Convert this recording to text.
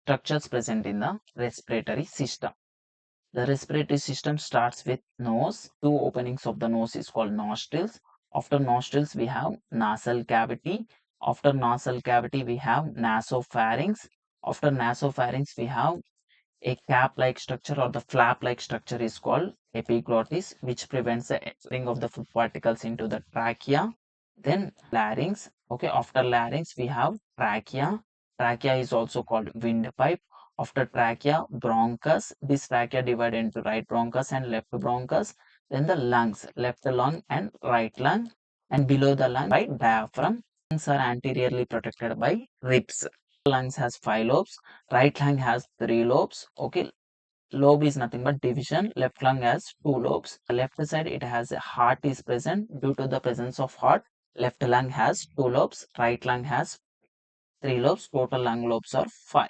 structures present in the respiratory system. The respiratory system starts with nose. Two openings of the nose is called nostrils. After nostrils, we have nasal cavity. After nasal cavity, we have nasopharynx. After nasopharynx, we have a cap-like structure or the flap-like structure is called epiglottis, which prevents the entering of the food particles into the trachea. Then larynx. Okay, after larynx, we have trachea. Trachea is also called windpipe. After trachea, bronchus. This trachea divided into right bronchus and left bronchus. Then the lungs, left lung and right lung. And below the lung by diaphragm. Lungs are anteriorly protected by ribs. Lungs has 5 lobes. Right lung has 3 lobes. Okay, lobe is nothing but division. Left lung has 2 lobes. The left side it has a heart is present. Due to the presence of heart, left lung has 2 lobes. Right lung has 3 lobes. Total lung lobes are 5.